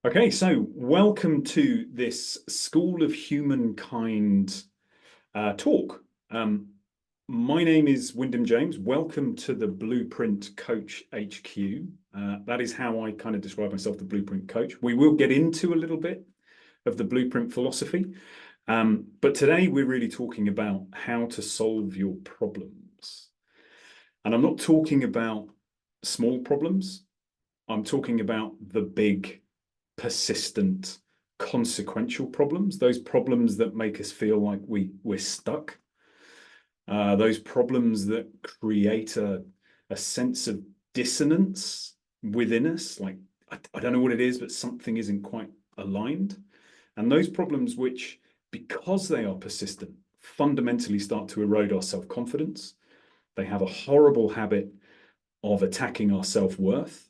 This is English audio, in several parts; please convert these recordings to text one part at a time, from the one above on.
Okay, so welcome to this School of Humankind talk. My name is Wyndham James. Welcome to the Blueprint Coach HQ. That is how I kind of describe myself, the Blueprint Coach. We will get into a little bit of the Blueprint philosophy, but today we're really talking about how to solve your problems. And I'm not talking about small problems. I'm talking about the big, persistent, consequential problems, those problems that make us feel like we're stuck, those problems that create a sense of dissonance within us, like I don't know what it is, but something isn't quite aligned. And those problems which, because they are persistent, fundamentally start to erode our self-confidence. They have a horrible habit of attacking our self-worth,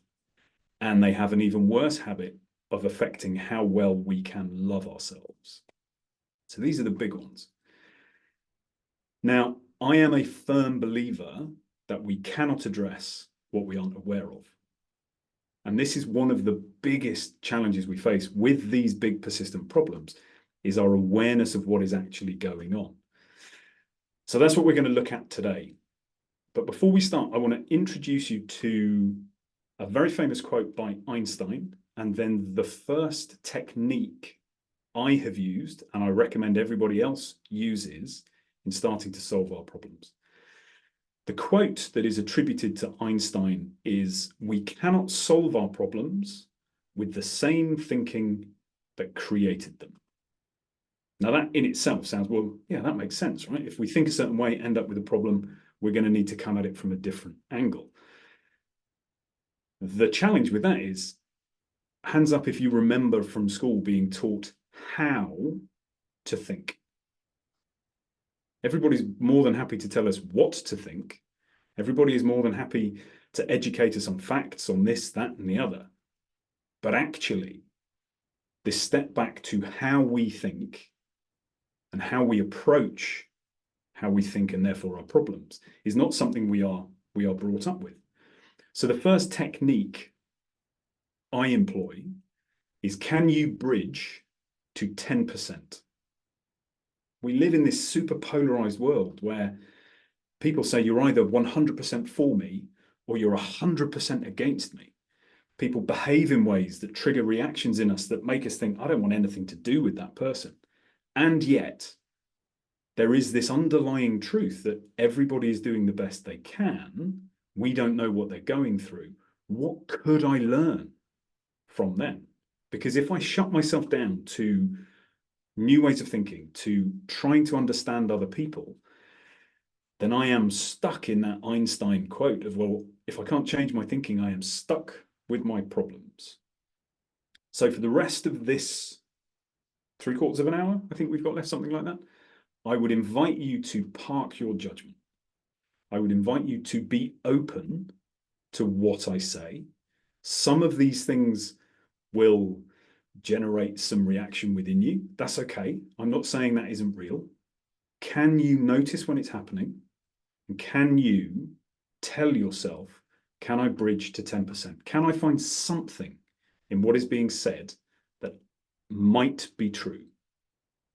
and they have an even worse habit of affecting how well we can love ourselves. So these are the big ones. Now, I am a firm believer that we cannot address what we aren't aware of. And this is one of the biggest challenges we face with these big persistent problems, is our awareness of what is actually going on. So that's what we're going to look at today. But before we start, I want to introduce you to a very famous quote by Einstein, and then the first technique I have used, and I recommend everybody else uses in starting to solve our problems. The quote that is attributed to Einstein is, "We cannot solve our problems with the same thinking that created them." Now that in itself sounds, well, yeah, that makes sense, right? If we think a certain way, end up with a problem, we're going to need to come at it from a different angle. The challenge with that is, hands up if you remember from school being taught how to think. Everybody's more than happy to tell us what to think. Everybody is more than happy to educate us on facts, on this, that, and the other. But actually, this step back to how we think and how we approach how we think and therefore our problems is not something we are brought up with. So the first technique I employ is, can you bridge to 10%? We live in this super polarized world where people say you're either 100% for me or you're 100% against me. People behave in ways that trigger reactions in us that make us think, I don't want anything to do with that person. And yet, there is this underlying truth that everybody is doing the best they can. We don't know what they're going through. What could I learn from them? Because if I shut myself down to new ways of thinking, to trying to understand other people, then I am stuck in that Einstein quote of, well, if I can't change my thinking, I am stuck with my problems. So for the rest of this 3/4 of an hour, I think we've got left, something like that, I would invite you to park your judgment. I would invite you to be open to what I say. Some of these things will generate some reaction within you. That's okay. I'm not saying that isn't real. Can you notice when it's happening? And can you tell yourself, can I bridge to 10%? Can I find something in what is being said that might be true?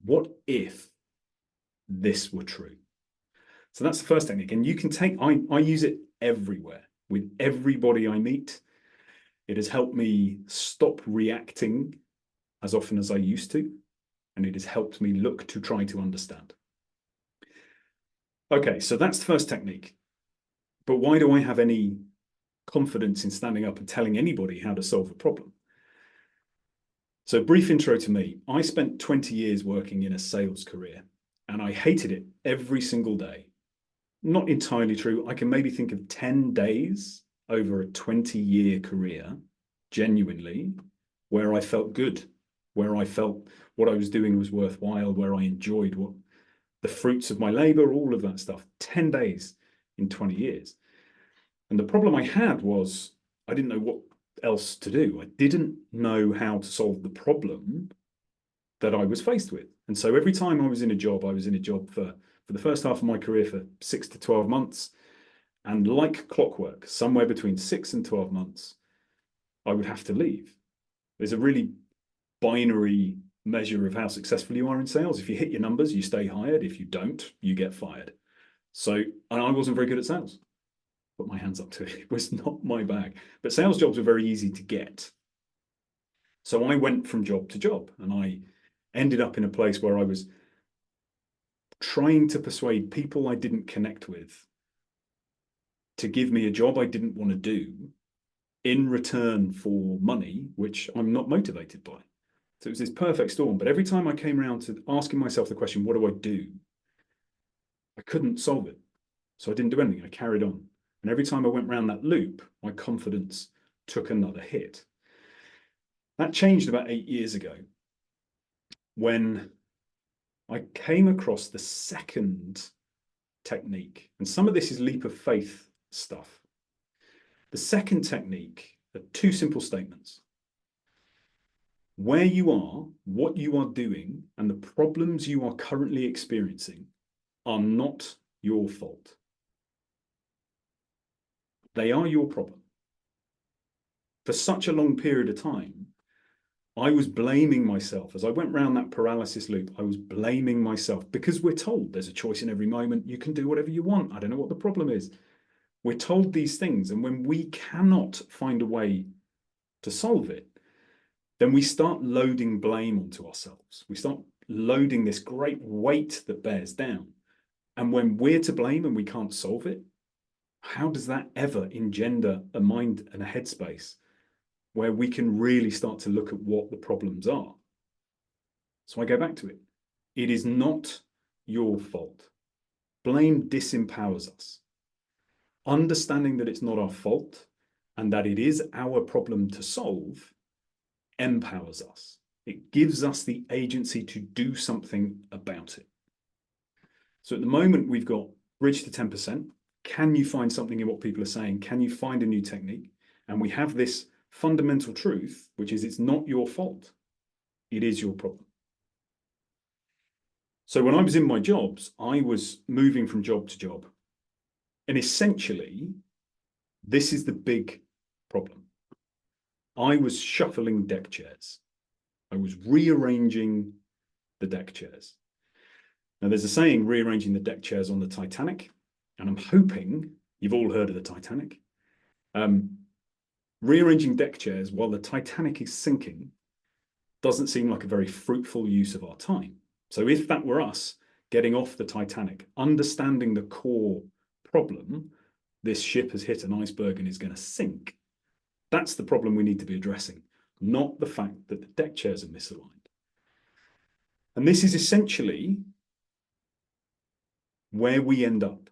What if this were true? So that's the first technique. And you can take, I use it everywhere with everybody I meet. It has helped me stop reacting as often as I used to, and it has helped me look to try to understand. Okay, so that's the first technique. But why do I have any confidence in standing up and telling anybody how to solve a problem? So brief intro to me. I spent 20 years working in a sales career, and I hated it every single day. Not entirely true. I can maybe think of 10 days over a 20-year career, genuinely, where I felt good, where I felt what I was doing was worthwhile, where I enjoyed what the fruits of my labor, all of that stuff. 10 days in 20 years. And the problem I had was I didn't know what else to do. I didn't know how to solve the problem that I was faced with. And so every time I was in a job for the first half of my career for 6 to 12 months. And like clockwork, somewhere between 6 and 12 months, I would have to leave. There's a really binary measure of how successful you are in sales. If you hit your numbers, you stay hired. If you don't, you get fired. So, and I wasn't very good at sales. Put my hands up to it. It was not my bag. But sales jobs were very easy to get. So I went from job to job, and I ended up in a place where I was trying to persuade people I didn't connect with to give me a job I didn't want to do in return for money, which I'm not motivated by. So it was this perfect storm. But every time I came around to asking myself the question, what do I do? I couldn't solve it. So I didn't do anything. I carried on. And every time I went around that loop, my confidence took another hit. That changed about 8 years ago when I came across the second technique. And some of this is leap of faith stuff. The second technique are two simple statements. Where you are, what you are doing, and the problems you are currently experiencing are not your fault. They are your problem. For such a long period of time, I was blaming myself. As I went round that paralysis loop, I was blaming myself because we're told there's a choice in every moment. You can do whatever you want. I don't know what the problem is. We're told these things, and when we cannot find a way to solve it, then we start loading blame onto ourselves. We start loading this great weight that bears down. And when we're to blame and we can't solve it, how does that ever engender a mind and a headspace where we can really start to look at what the problems are? So I go back to it. It is not your fault. Blame disempowers us. Understanding that it's not our fault and that it is our problem to solve empowers us. It gives us the agency to do something about it. So at the moment, we've got bridge to 10%. Can you find something in what people are saying? Can you find a new technique? And we have this fundamental truth, which is it's not your fault. It is your problem. So when I was in my jobs, I was moving from job to job. And essentially, this is the big problem. I was shuffling deck chairs. I was rearranging the deck chairs. Now, there's a saying, rearranging the deck chairs on the Titanic, and I'm hoping you've all heard of the Titanic. Rearranging deck chairs while the Titanic is sinking doesn't seem like a very fruitful use of our time. So if that were us getting off the Titanic, understanding the core problem, this ship has hit an iceberg and is going to sink, that's the problem we need to be addressing, not the fact that the deck chairs are misaligned. And this is essentially where we end up.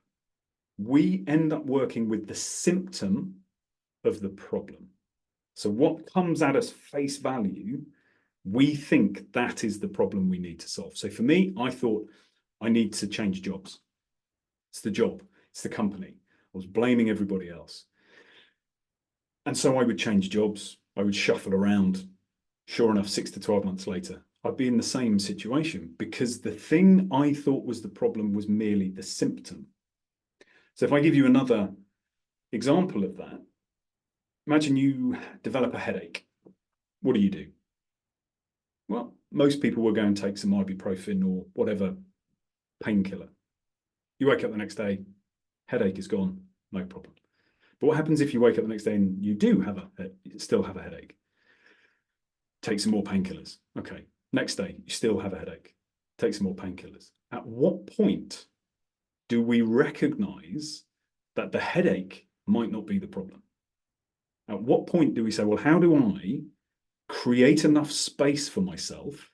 We end up working with the symptom of the problem. So what comes at us face value, we think that is the problem we need to solve. So for me, I thought I need to change jobs. It's the job, it's the company. I was blaming everybody else. And so I would change jobs. I would shuffle around. Sure enough, 6 to 12 months later, I'd be in the same situation because the thing I thought was the problem was merely the symptom. So if I give you another example of that, imagine you develop a headache. What do? Well, most people will go and take some ibuprofen or whatever painkiller. You wake up the next day, headache is gone, no problem. But what happens if you wake up the next day and you do still have a headache? Take some more painkillers. Okay. Next day, you still have a headache. Take some more painkillers. At what point do we recognize that the headache might not be the problem? At what point do we say, well, how do I create enough space for myself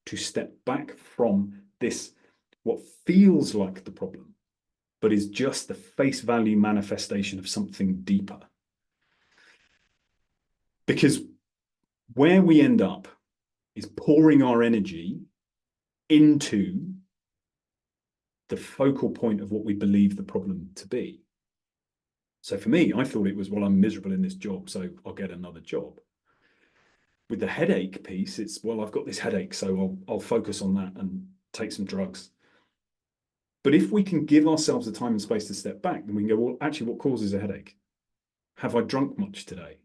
to step back from this, what feels like the problem, but is just the face value manifestation of something deeper? Because where we end up is pouring our energy into the focal point of what we believe the problem to be. So for me, I thought it was, well, I'm miserable in this job, so I'll get another job. With the headache piece, it's, well, I've got this headache, so I'll focus on that and take some drugs. But if we can give ourselves the time and space to step back, then we can go, well, actually, what causes a headache? Have I drunk much today?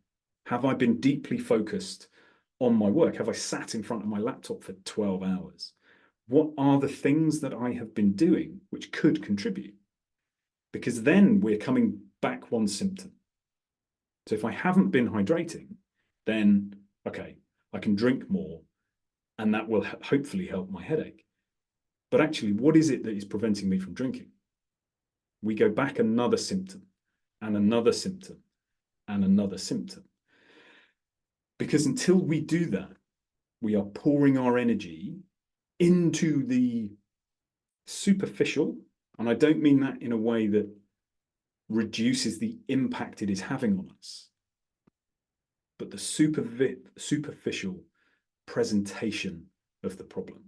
Have I been deeply focused on my work? Have I sat in front of my laptop for 12 hours? What are the things that I have been doing which could contribute? Because then we're coming back one symptom. So if I haven't been hydrating, then, okay, I can drink more and that will hopefully help my headache. But actually, what is it that is preventing me from drinking? We go back another symptom and another symptom and another symptom. Because until we do that, we are pouring our energy into the superficial, and I don't mean that in a way that reduces the impact it is having on us, but the superficial presentation of the problem.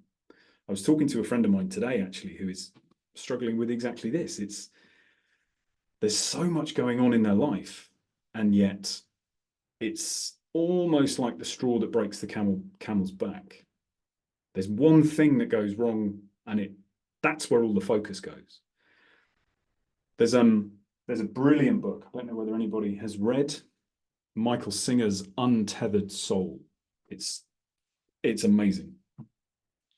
I was talking to a friend of mine today, actually, who is struggling with exactly this. There's so much going on in their life, and yet it's almost like the straw that breaks the camel's back. There's one thing that goes wrong, and that's where all the focus goes. There's a brilliant book. I don't know whether anybody has read Michael Singer's Untethered Soul. It's amazing.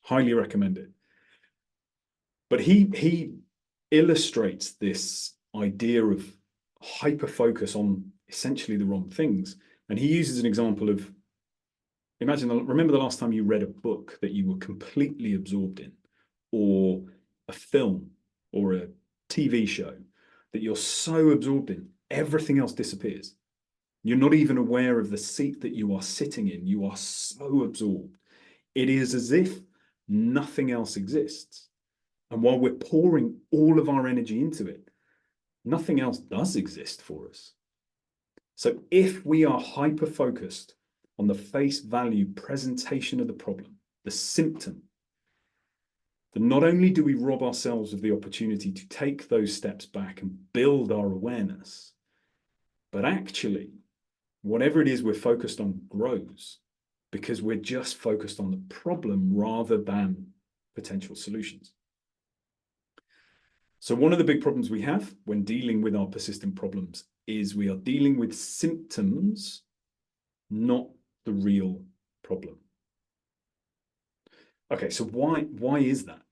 Highly recommend it. But he illustrates this idea of hyper focus on essentially the wrong things. And he uses an example of, remember the last time you read a book that you were completely absorbed in, or a film or a TV show that you're so absorbed in, everything else disappears. You're not even aware of the seat that you are sitting in. You are so absorbed. It is as if nothing else exists. And while we're pouring all of our energy into it, nothing else does exist for us. So if we are hyper-focused on the face value presentation of the problem, the symptom, then not only do we rob ourselves of the opportunity to take those steps back and build our awareness, but actually, whatever it is we're focused on grows, because we're just focused on the problem rather than potential solutions. So one of the big problems we have when dealing with our persistent problems is we are dealing with symptoms, not the real problem. Okay, so why is that?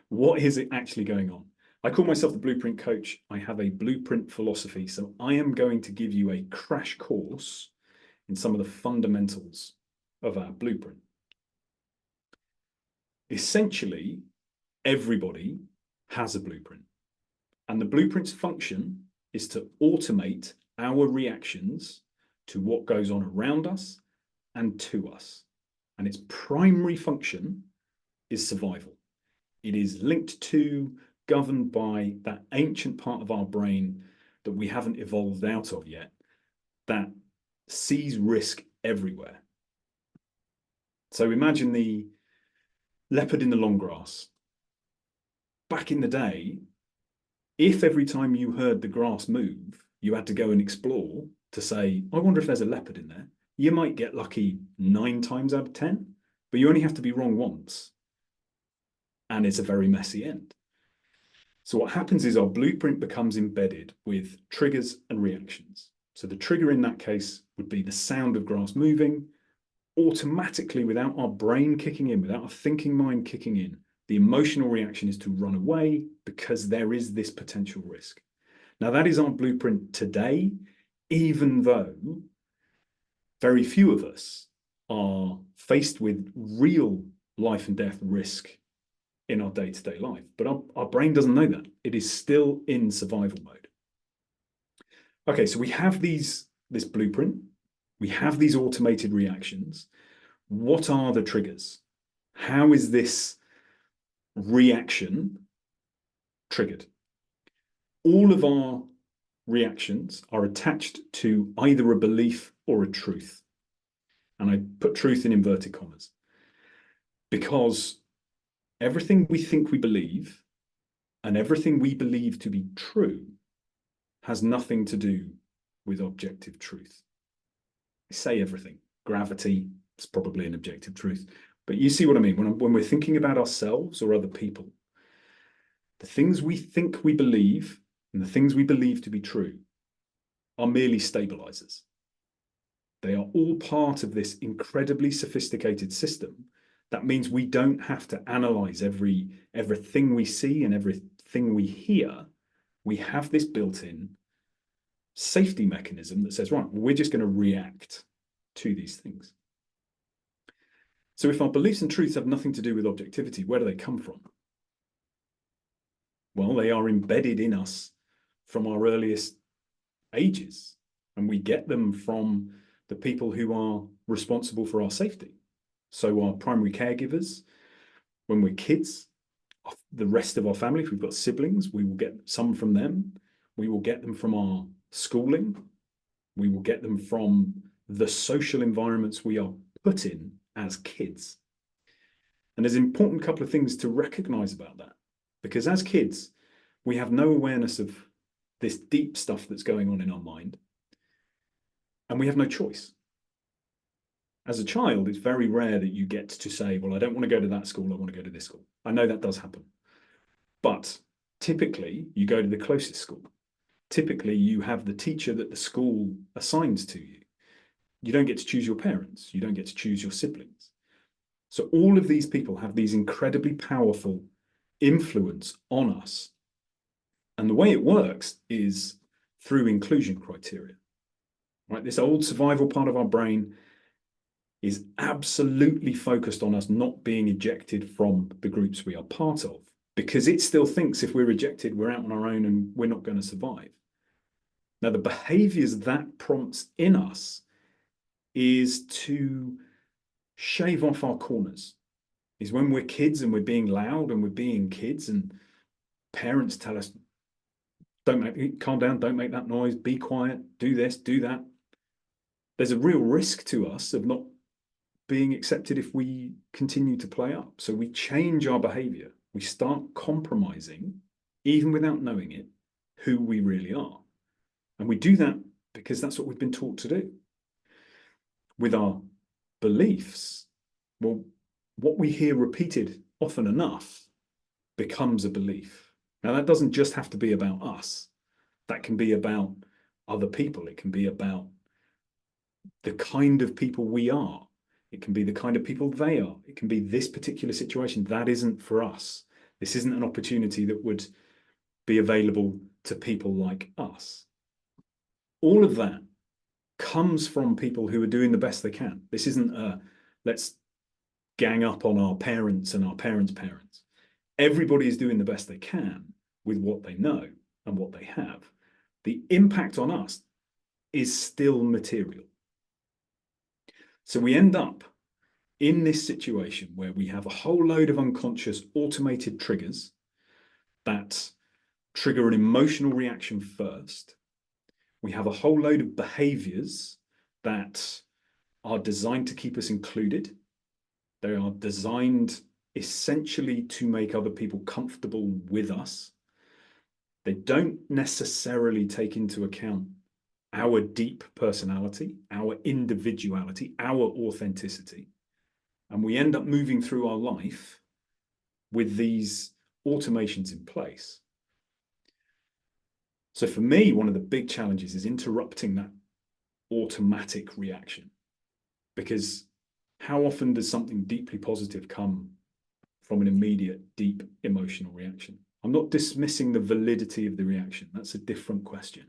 What is it actually going on? I call myself the Blueprint coach. I have a blueprint philosophy. So I am going to give you a crash course in some of the fundamentals of our blueprint. Essentially, everybody has a blueprint. And the blueprint's function is to automate our reactions to what goes on around us and to us. And its primary function is survival. It is linked to, governed by that ancient part of our brain that we haven't evolved out of yet, that sees risk everywhere. So imagine the leopard in the long grass. Back in the day, if every time you heard the grass move, you had to go and explore to say, I wonder if there's a leopard in there, you might get lucky 9 times out of 10, but you only have to be wrong once. And it's a very messy end. So what happens is our blueprint becomes embedded with triggers and reactions. So the trigger in that case would be the sound of grass moving. Automatically, without our brain kicking in, without our thinking mind kicking in, the emotional reaction is to run away because there is this potential risk. Now, that is our blueprint today, even though very few of us are faced with real life and death risk in our day-to-day life. But our brain doesn't know that. It is still in survival mode. Okay, so we have this blueprint. We have these automated reactions. What are the triggers? How is this reaction triggered? All of our reactions are attached to either a belief or a truth. And I put truth in inverted commas, because everything we think we believe and everything we believe to be true has nothing to do with objective truth. I say everything. Gravity is probably an objective truth. But you see what I mean? When we're thinking about ourselves or other people, the things we think we believe and the things we believe to be true are merely stabilizers. They are all part of this incredibly sophisticated system. That means we don't have to analyze everything we see and everything we hear. We have this built-in safety mechanism that says, right, we're just going to react to these things. So if our beliefs and truths have nothing to do with objectivity, where do they come from? Well, they are embedded in us from our earliest ages, and we get them from the people who are responsible for our safety. So our primary caregivers, when we're kids, the rest of our family, if we've got siblings, we will get some from them. We will get them from our schooling. We will get them from the social environments we are put in as kids. And there's an important couple of things to recognize about that, because as kids, we have no awareness of this deep stuff that's going on in our mind, and we have no choice. As a child, it's very rare that you get to say, well, I don't want to go to that school, I want to go to this school. I know that does happen. But typically, you go to the closest school. Typically, you have the teacher that the school assigns to you. You don't get to choose your parents. You don't get to choose your siblings. So all of these people have these incredibly powerful influence on us. And the way it works is through inclusion criteria. Right? This old survival part of our brain is absolutely focused on us not being ejected from the groups we are part of, because it still thinks if we're rejected, we're out on our own and we're not going to survive. Now, the behaviors that prompts in us is to shave off our corners. Is when we're kids and we're being loud and we're being kids, and parents tell us, calm down, don't make that noise, be quiet, do this, do that. There's a real risk to us of not being accepted if we continue to play up. So we change our behavior. We start compromising, even without knowing it, who we really are. And we do that because that's what we've been taught to do. With our beliefs, well, what we hear repeated often enough becomes a belief. Now, that doesn't just have to be about us. That can be about other people. It can be about the kind of people we are. It can be the kind of people they are. It can be this particular situation. That isn't for us. This isn't an opportunity that would be available to people like us. All of that comes from people who are doing the best they can. This isn't a, let's gang up on our parents and our parents' parents. Everybody is doing the best they can with what they know and what they have. The impact on us is still material. So we end up in this situation where we have a whole load of unconscious automated triggers that trigger an emotional reaction first. We have a whole load of behaviors that are designed to keep us included. They are designed essentially to make other people comfortable with us. They don't necessarily take into account our deep personality, our individuality, our authenticity. And we end up moving through our life with these automations in place. So for me, one of the big challenges is interrupting that automatic reaction. Because how often does something deeply positive come from an immediate, deep emotional reaction? I'm not dismissing the validity of the reaction. That's a different question.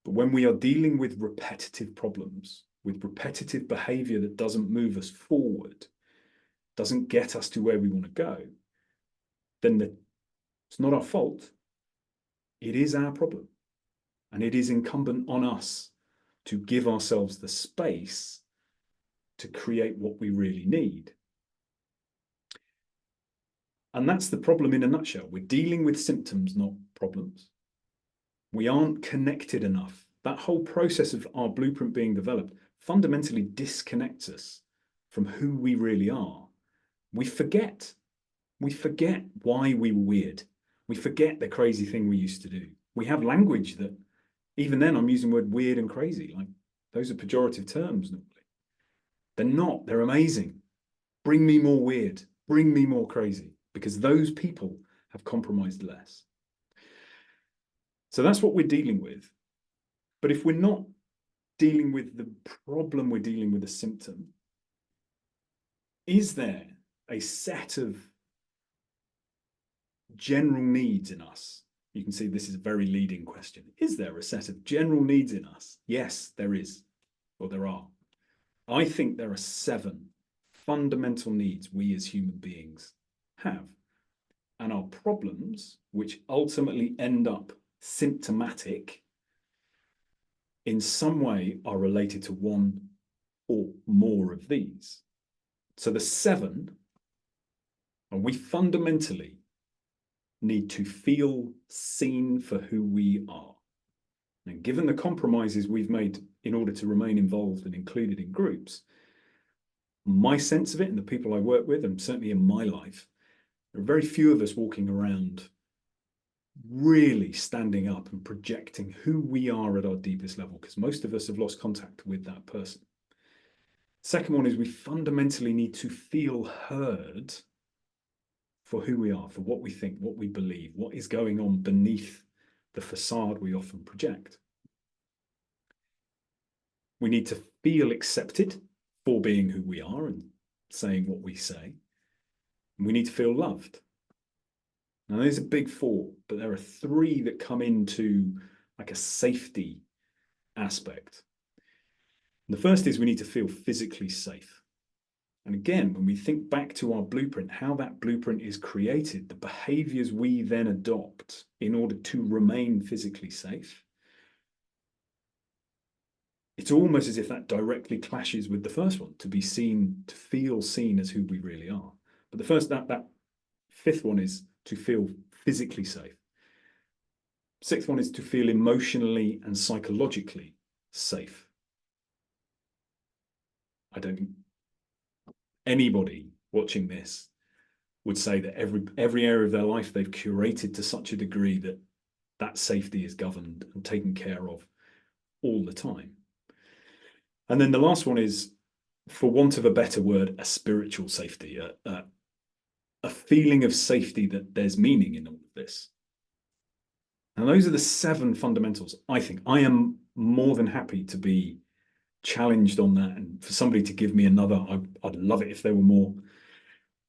But when we are dealing with repetitive problems, with repetitive behavior that doesn't move us forward, doesn't get us to where we want to go, then it's not our fault. It is our problem. And it is incumbent on us to give ourselves the space to create what we really need. And that's the problem in a nutshell. We're dealing with symptoms, not problems. We aren't connected enough. That whole process of our blueprint being developed fundamentally disconnects us from who we really are. We forget. We forget why we were weird. We forget the crazy thing we used to do. We have language that, even then, I'm using the word weird and crazy. Like, those are pejorative terms normally. They're not. They're amazing. Bring me more weird. Bring me more crazy. Because those people have compromised less. So that's what we're dealing with. But if we're not dealing with the problem, we're dealing with a symptom. Is there a set of general needs in us? You can see this is a very leading question. Is there a set of general needs in us? Yes, there is, or there are. I think there are 7 fundamental needs we as human beings have. And our problems, which ultimately end up symptomatic, in some way are related to one or more of these. So the 7, and we fundamentally need to feel seen for who we are. And given the compromises we've made in order to remain involved and included in groups, my sense of it and the people I work with, and certainly in my life, there are very few of us walking around really standing up and projecting who we are at our deepest level, because most of us have lost contact with that person. Second one is we fundamentally need to feel heard for who we are, for what we think, what we believe, what is going on beneath the facade we often project. We need to feel accepted for being who we are and saying what we say. And we need to feel loved. Now, there's a big 4, but there are 3 that come into like a safety aspect. And the first is we need to feel physically safe. And again, when we think back to our blueprint, how that blueprint is created, the behaviors we then adopt in order to remain physically safe, it's almost as if that directly clashes with the first one, to be seen, to feel seen as who we really are. But the first, that 5th one is to feel physically safe. 6th one is to feel emotionally and psychologically safe. I don't anybody watching this would say that every area of their life they've curated to such a degree that that safety is governed and taken care of all the time. And then the last one is, for want of a better word, a spiritual safety, a feeling of safety that there's meaning in all of this. And those are the 7 fundamentals. I think I am more than happy to be challenged on that, and for somebody to give me another, I'd love it if there were more.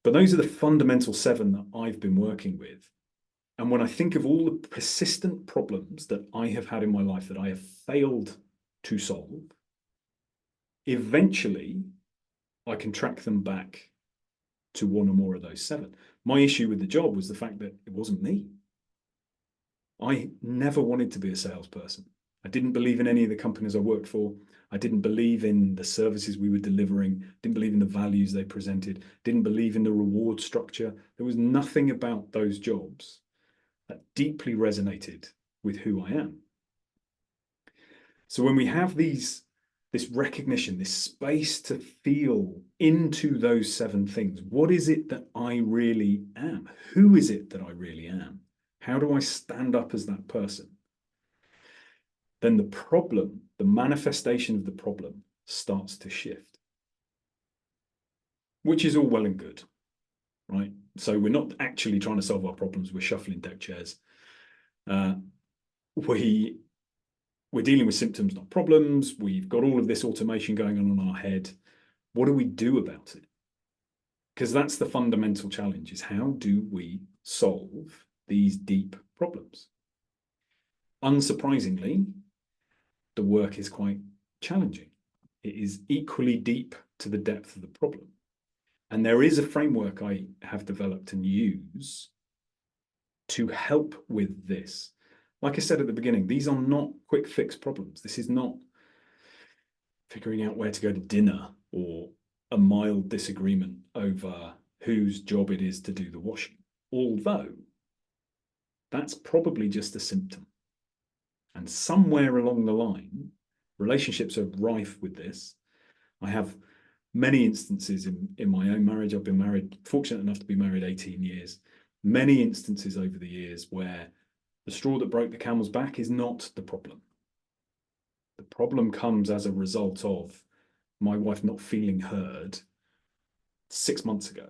But those are the fundamental 7 that I've been working with. And when I think of all the persistent problems that I have had in my life that I have failed to solve, eventually I can track them back to one or more of those 7. My issue with the job was the fact that it wasn't me. I never wanted to be a salesperson. I didn't believe in any of the companies I worked for. I didn't believe in the services we were delivering, didn't believe in the values they presented, didn't believe in the reward structure. There was nothing about those jobs that deeply resonated with who I am. So when we have this recognition, this space to feel into those 7 things, what is it that I really am? Who is it that I really am? How do I stand up as that person? Then the problem, the manifestation of the problem, starts to shift, which is all well and good, right? So we're not actually trying to solve our problems. We're shuffling deck chairs. We're dealing with symptoms, not problems. We've got all of this automation going on our head. What do we do about it? Because that's the fundamental challenge, is how do we solve these deep problems? Unsurprisingly, the work is quite challenging. It is equally deep to the depth of the problem. And there is a framework I have developed and use to help with this. Like I said at the beginning, these are not quick fix problems. This is not figuring out where to go to dinner or a mild disagreement over whose job it is to do the washing. Although that's probably just a symptom. And somewhere along the line, relationships are rife with this. I have many instances in my own marriage. I've been fortunate enough to be married 18 years. Many instances over the years where the straw that broke the camel's back is not the problem. The problem comes as a result of my wife not feeling heard 6 months ago.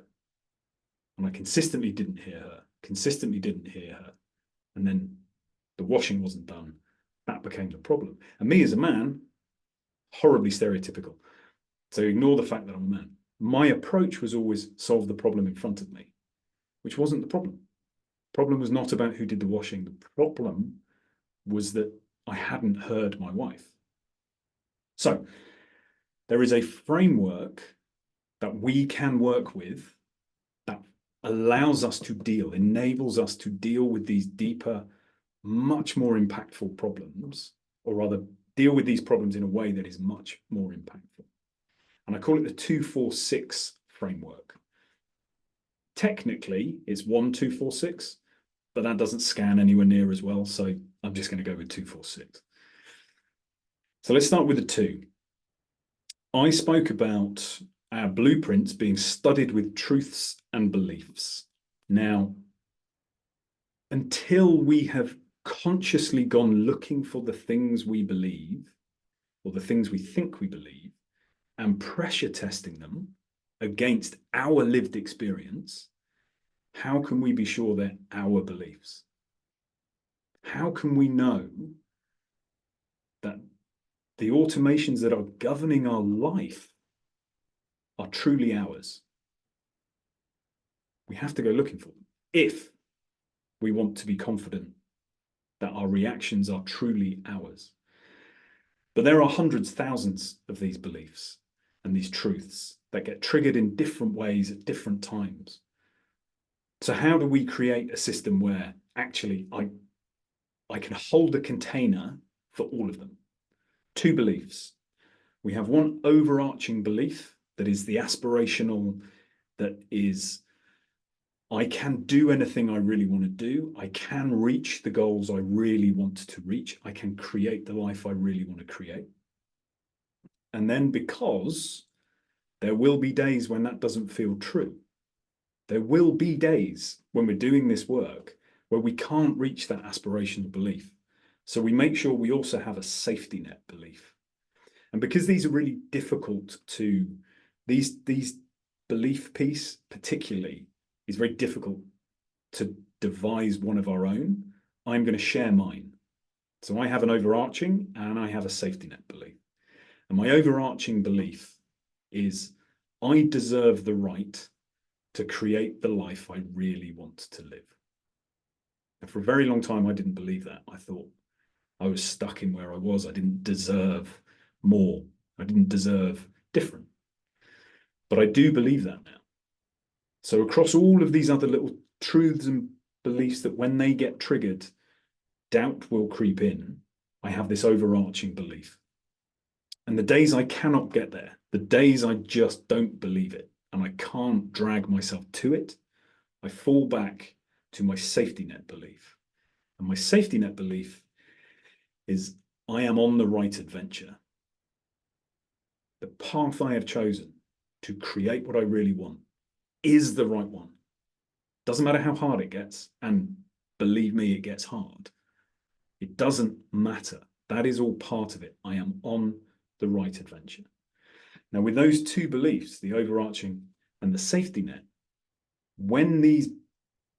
And I consistently didn't hear her. And then the washing wasn't done. That became the problem. And me as a man, horribly stereotypical. So ignore the fact that I'm a man. My approach was always solve the problem in front of me, which wasn't the problem. The problem was not about who did the washing. The problem was that I hadn't heard my wife. So there is a framework that we can work with that allows us to deal, enables us to deal with these deeper, much more impactful problems, or rather deal with these problems in a way that is much more impactful. And I call it the 2-4-6 framework. Technically, it's 1-2-4-6, but that doesn't scan anywhere near as well. So I'm just going to go with 2-4-6. So let's start with the 2. I spoke about our blueprints being studied with truths and beliefs. Now, until we have consciously gone looking for the things we believe, or the things we think we believe, and pressure testing them against our lived experience, how can we be sure they're our beliefs? How can we know that the automations that are governing our life are truly ours? We have to go looking for them if we want to be confident that our reactions are truly ours. But there are hundreds, thousands of these beliefs and these truths that get triggered in different ways at different times. So how do we create a system where actually I can hold a container for all of them? 2 beliefs. We have one overarching belief that is the aspirational, that is, I can do anything I really want to do. I can reach the goals I really want to reach. I can create the life I really want to create. And then, because there will be days when that doesn't feel true. There will be days when we're doing this work where we can't reach that aspirational belief. So we make sure we also have a safety net belief. And because these are really difficult to, these belief piece particularly is very difficult to devise one of our own, I'm going to share mine. So I have an overarching and I have a safety net belief. And my overarching belief is I deserve the right to create the life I really want to live. And for a very long time, I didn't believe that. I thought I was stuck in where I was. I didn't deserve more. I didn't deserve different. But I do believe that now. So across all of these other little truths and beliefs that when they get triggered, doubt will creep in, I have this overarching belief. And the days I cannot get there, the days I just don't believe it, and I can't drag myself to it, I fall back to my safety net belief. And my safety net belief is I am on the right adventure. The path I have chosen to create what I really want is the right one. Doesn't matter how hard it gets, and believe me, it gets hard. It doesn't matter. That is all part of it. I am on the right adventure. Now, with those 2 beliefs, the overarching and the safety net, when these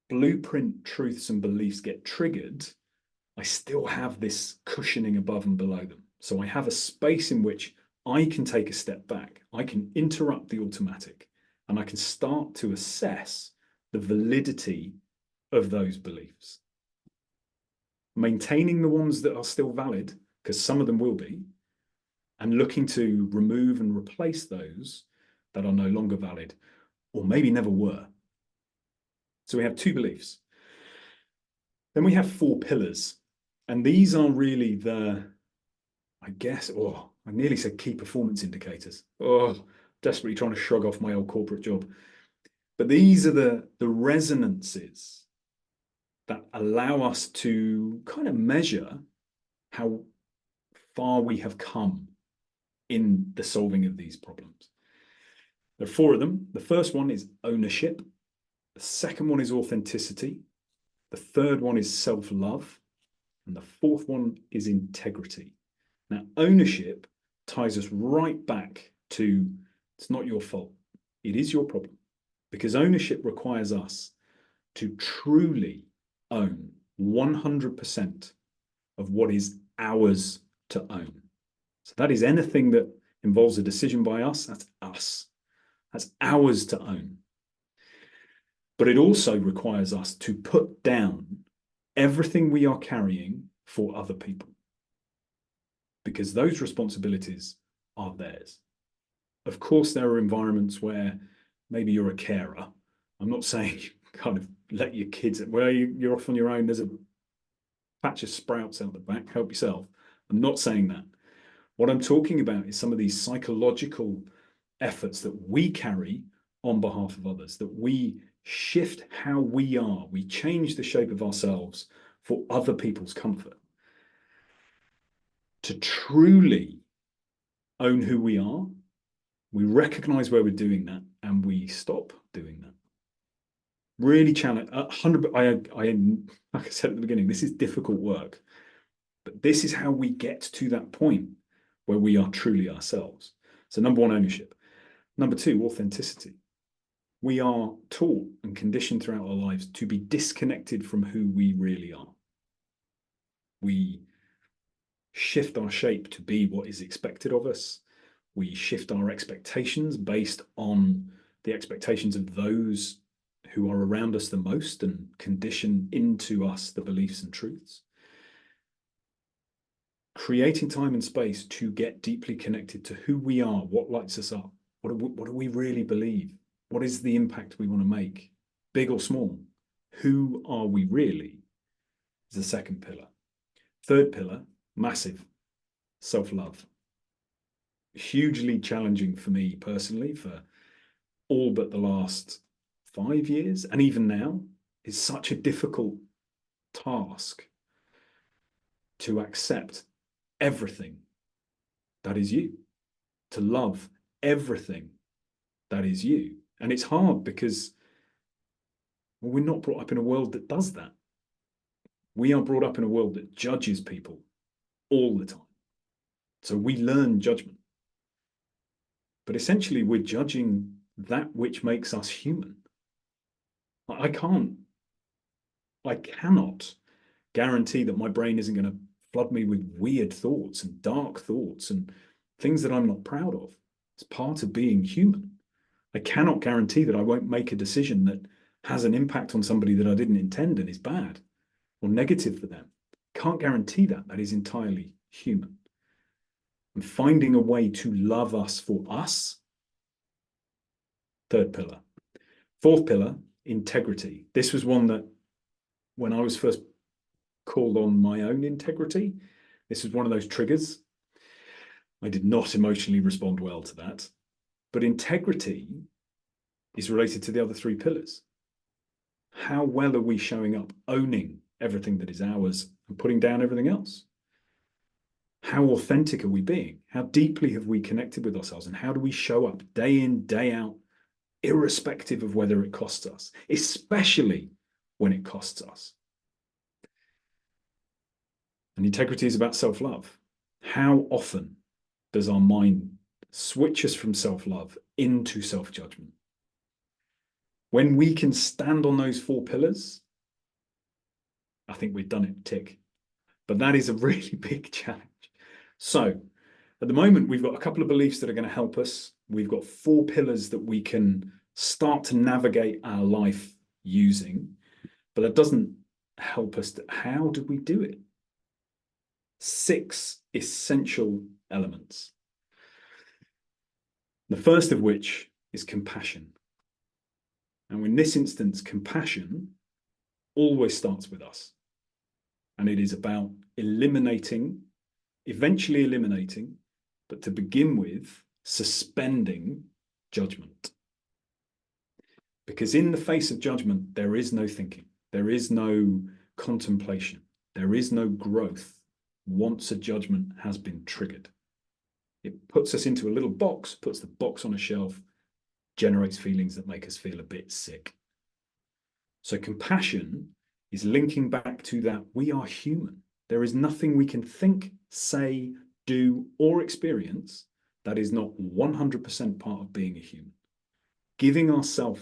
blueprint truths and beliefs get triggered, I still have this cushioning above and below them. So I have a space in which I can take a step back. I can interrupt the automatic and I can start to assess the validity of those beliefs. Maintaining the ones that are still valid, because some of them will be, and looking to remove and replace those that are no longer valid or maybe never were. So we have 2 beliefs. Then we have 4 pillars. And these are really the, I guess, I nearly said key performance indicators. Desperately trying to shrug off my old corporate job. But these are the resonances that allow us to kind of measure how far we have come in the solving of these problems. There are 4 of them. The first one is ownership. The second one is authenticity. The third one is self-love. And the 4th one is integrity. Now, ownership ties us right back to it's not your fault. It is your problem. Because ownership requires us to truly own 100% of what is ours to own. So that is anything that involves a decision by us, that's us. That's ours to own. But it also requires us to put down everything we are carrying for other people, because those responsibilities are theirs. Of course, there are environments where maybe you're a carer. I'm not saying you kind of let your kids, well, you're off on your own, there's a patch of sprouts out the back, help yourself. I'm not saying that. What I'm talking about is some of these psychological efforts that we carry on behalf of others, that we shift how we are, we change the shape of ourselves for other people's comfort. To truly own who we are, we recognize where we're doing that and we stop doing that. Really challenge 100. Like I said at the beginning, this is difficult work, but this is how we get to that point where we are truly ourselves. So number one, ownership. Number two, authenticity. We are taught and conditioned throughout our lives to be disconnected from who we really are. We shift our shape to be what is expected of us. We shift our expectations based on the expectations of those who are around us the most and condition into us the beliefs and truths. Creating time and space to get deeply connected to who we are, what lights us up, what do we really believe? What is the impact we want to make, big or small? Who are we really? Is the second pillar. Third pillar, massive, self-love. Hugely challenging for me personally for all but the last 5 years, and even now, is such a difficult task to accept everything that is you, to love everything that is you. And it's hard because, well, we're not brought up in a world that does that. We are brought up in a world that judges people all the time. So we learn judgment. But essentially, we're judging that which makes us human. I cannot guarantee that my brain isn't going to flood me with weird thoughts and dark thoughts and things that I'm not proud of. It's part of being human. I cannot guarantee that I won't make a decision that has an impact on somebody that I didn't intend and is bad or negative for them. Can't guarantee that. That is entirely human. And finding a way to love us for us. Third pillar. Fourth pillar, integrity. This was one that when I was first called on my own integrity, this was one of those triggers. I did not emotionally respond well to that. But integrity is related to the other three pillars. How well are we showing up, owning everything that is ours and putting down everything else? How authentic are we being? How deeply have we connected with ourselves? And how do we show up day in, day out, irrespective of whether it costs us, especially when it costs us? And integrity is about self-love. How often does our mind switch us from self-love into self-judgment? When we can stand on those four pillars, I think we've done it, tick. But that is a really big challenge. So at the moment, we've got a couple of beliefs that are going to help us. We've got 4 pillars that we can start to navigate our life using, but that doesn't help us. How do we do it? 6 essential elements. The first of which is compassion. And in this instance, compassion always starts with us. And it is about eventually eliminating, but to begin with, suspending judgment. Because in the face of judgment, there is no thinking, there is no contemplation, there is no growth once a judgment has been triggered. It puts us into a little box, puts the box on a shelf, generates feelings that make us feel a bit sick. So compassion is linking back to that we are human. There is nothing we can think, say, do, or experience that is not 100% part of being a human. Giving ourselves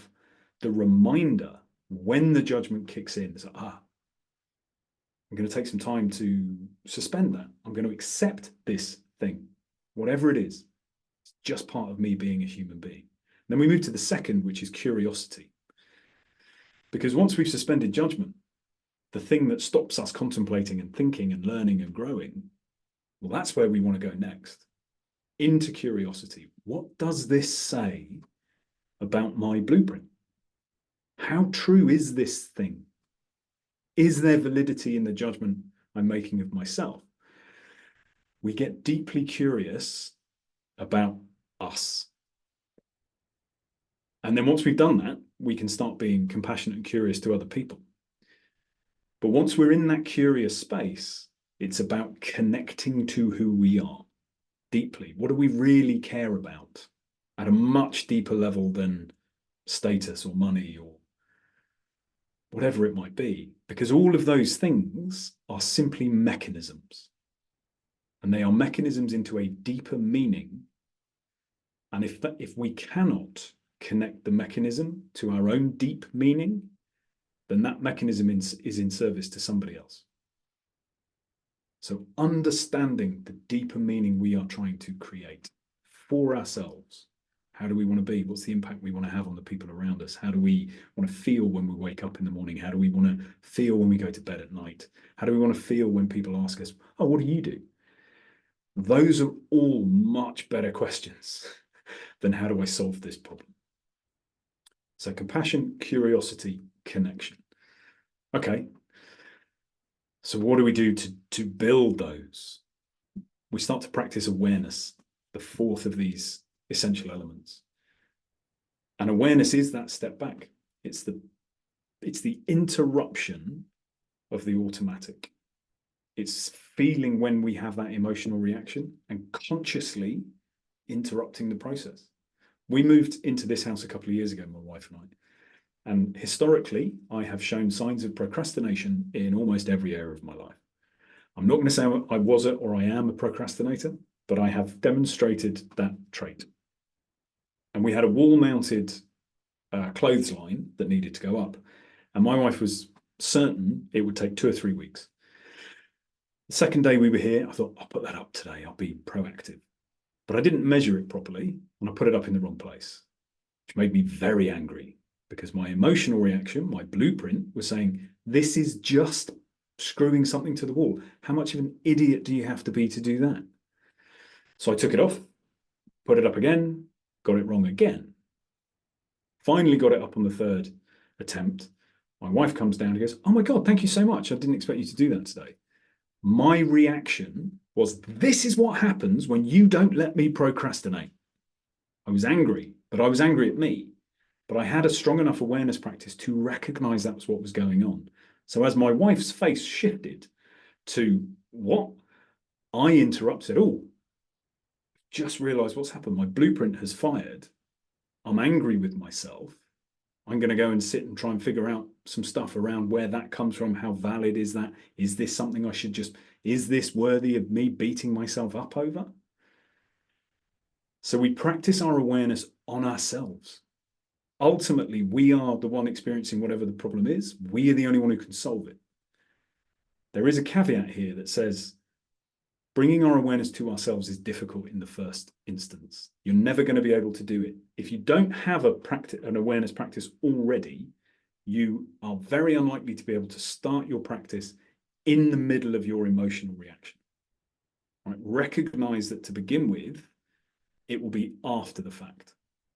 the reminder when the judgment kicks in, so, I'm going to take some time to suspend that. I'm going to accept this thing whatever it is. It's just part of me being a human being. Then we move to the second, which is curiosity. Because once we've suspended judgment, the thing that stops us contemplating and thinking and learning and growing, well, that's where we want to go next. Into curiosity. What does this say about my blueprint? How true is this thing? Is there validity in the judgment I'm making of myself? We get deeply curious about us. And then once we've done that, we can start being compassionate and curious to other people. But once we're in that curious space, it's about connecting to who we are deeply. What do we really care about at a much deeper level than status or money or whatever it might be? Because all of those things are simply mechanisms. And they are mechanisms into a deeper meaning. And if we cannot connect the mechanism to our own deep meaning, then that mechanism is in service to somebody else. So understanding the deeper meaning we are trying to create for ourselves. How do we want to be? What's the impact we want to have on the people around us? How do we want to feel when we wake up in the morning? How do we want to feel when we go to bed at night? How do we want to feel when people ask us, oh, what do you do? Those are all much better questions than how do I solve this problem? So compassion, curiosity, connection. Okay. So what do we do to build those? We start to practice awareness, the fourth of these essential elements. And awareness is that step back. It's the interruption of the automatic. It's feeling when we have that emotional reaction and consciously interrupting the process. We moved into this house a couple of years ago, my wife and I. And historically, I have shown signs of procrastination in almost every area of my life. I'm not going to say I was it or I am a procrastinator, but I have demonstrated that trait. And we had a wall-mounted clothesline that needed to go up. And my wife was certain it would take 2 or 3 weeks. The second day we were here, I thought, I'll put that up today. I'll be proactive. But I didn't measure it properly, and I put it up in the wrong place, which made me very angry because my emotional reaction, my blueprint, was saying, this is just screwing something to the wall. How much of an idiot do you have to be to do that? So I took it off, put it up again, got it wrong again. Finally got it up on the third attempt. My wife comes down and goes, oh my God, thank you so much. I didn't expect you to do that today. My reaction was, this is what happens when you don't let me procrastinate. I was angry, but I was angry at me. But I had a strong enough awareness practice to recognize that's what was going on. So as my wife's face shifted to what, I interrupted, oh, just realized what's happened. My blueprint has fired. I'm angry with myself. I'm going to go and sit and try and figure out some stuff around where that comes from. How valid is that? Is this something I should is this worthy of me beating myself up over? So we practice our awareness on ourselves. Ultimately, we are the one experiencing whatever the problem is. We are the only one who can solve it. There is a caveat here that says bringing our awareness to ourselves is difficult in the first instance. You're never going to be able to do it. If you don't have an awareness practice already, you are very unlikely to be able to start your practice in the middle of your emotional reaction. Right? Recognize that to begin with, it will be after the fact.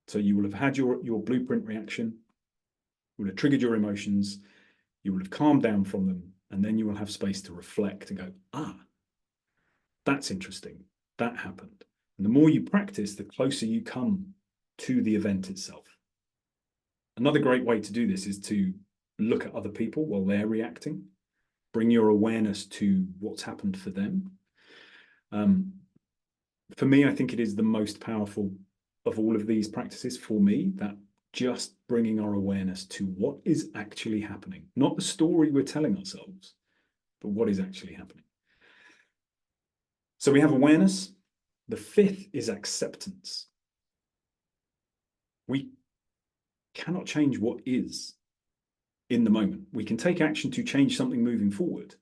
So you will have had your blueprint reaction, you will have triggered your emotions, you will have calmed down from them, and then you will have space to reflect and go, ah, that's interesting. That happened. And the more you practice, the closer you come to the event itself. Another great way to do this is to look at other people while they're reacting. Bring your awareness to what's happened for them. For me, I think it is the most powerful of all of these practices for me, that just bringing our awareness to what is actually happening, not the story we're telling ourselves, but what is actually happening. So we have awareness. The fifth is acceptance. We cannot change what is in the moment. We can take action to change something moving forward,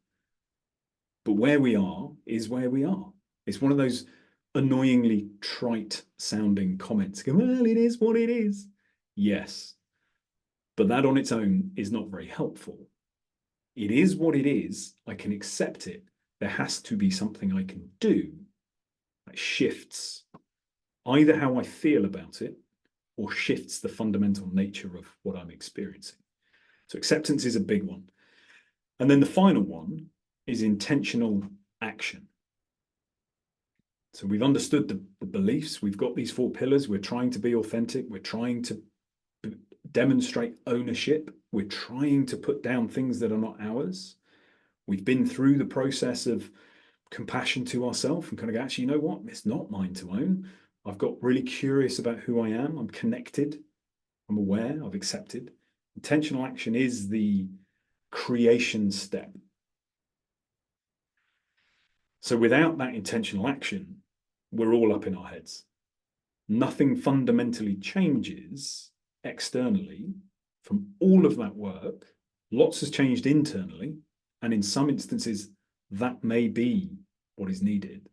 but where we are is where we are. It's one of those annoyingly trite sounding comments. Go, well, it is what it is. Yes, but that on its own is not very helpful. It is what it is. I can accept it. There has to be something I can do that shifts either how I feel about it or shifts the fundamental nature of what I'm experiencing. So acceptance is a big one. And then the final one is intentional action. So we've understood the beliefs. We've got these 4 pillars. We're trying to be authentic. We're trying to demonstrate ownership. We're trying to put down things that are not ours. We've been through the process of compassion to ourselves and kind of go, actually, you know what? It's not mine to own. I've got really curious about who I am. I'm connected. I'm aware. I've accepted. Intentional action is the creation step. So without that intentional action, we're all up in our heads. Nothing fundamentally changes externally from all of that work. Lots has changed internally, and in some instances, that may be what is needed.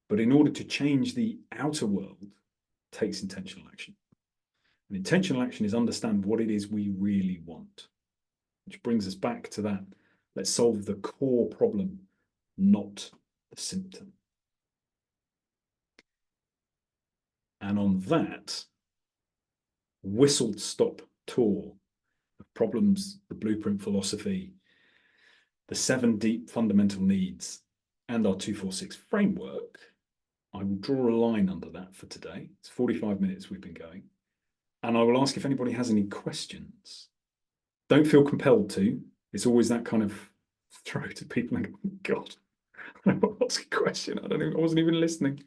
But in order to change the outer world, it takes intentional action. And intentional action is understand what it is we really want, which brings us back to that. Let's solve the core problem, not the symptom. And on that whistled-stop tour of problems, the blueprint philosophy, the 7 deep fundamental needs, and our 246 framework, I will draw a line under that for today. It's 45 minutes we've been going. And I will ask if anybody has any questions. Don't feel compelled to. It's always that kind of throw to people and go, oh God, I don't want to ask a question. I wasn't even listening.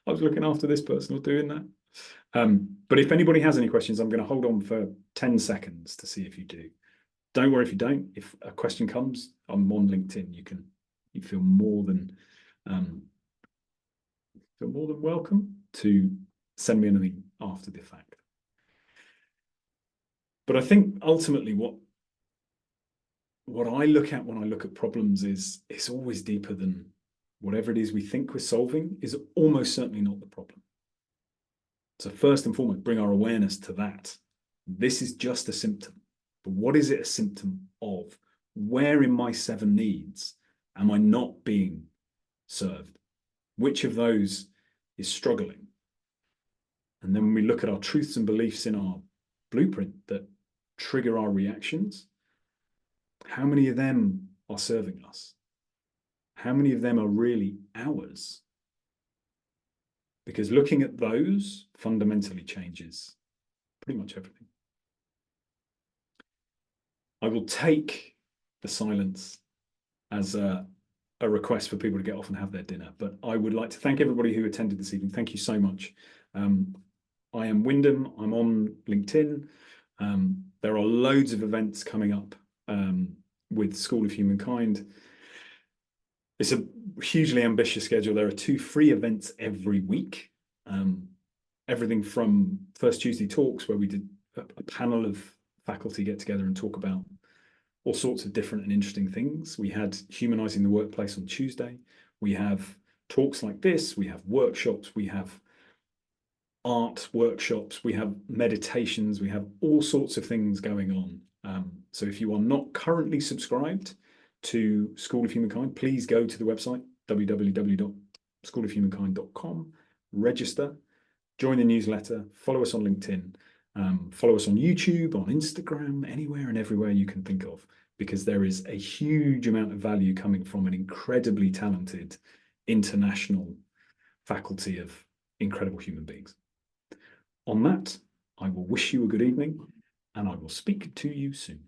I was looking after this person or doing that. But if anybody has any questions, I'm going to hold on for 10 seconds to see if you do. Don't worry if you don't. If a question comes, I'm on LinkedIn. You feel more than welcome to send me anything after the fact. But I think ultimately what I look at when I look at problems is it's always deeper than whatever it is we think we're solving is almost certainly not the problem. So first and foremost, bring our awareness to that. This is just a symptom. But what is it a symptom of? Where in my 7 needs am I not being served? Which of those is struggling? And then when we look at our truths and beliefs in our blueprint that trigger our reactions, how many of them are serving us? How many of them are really ours? Because looking at those fundamentally changes pretty much everything. I will take the silence as a request for people to get off and have their dinner, but I would like to thank everybody who attended this evening. Thank you so much. I am Wyndham. I'm on LinkedIn. There are loads of events coming up with School of Humankind. It's a hugely ambitious schedule. There are 2 free events every week. Everything from First Tuesday Talks, where we did a panel of faculty get together and talk about all sorts of different and interesting things. We had Humanizing the Workplace on Tuesday. We have talks like this. We have workshops. We have art workshops. We have meditations. We have all sorts of things going on. So if you are not currently subscribed to School of Humankind, please go to the website, www.schoolofhumankind.com, register, join the newsletter, follow us on LinkedIn, follow us on YouTube, on Instagram, anywhere and everywhere you can think of, because there is a huge amount of value coming from an incredibly talented international faculty of incredible human beings. On that, I will wish you a good evening, and I will speak to you soon.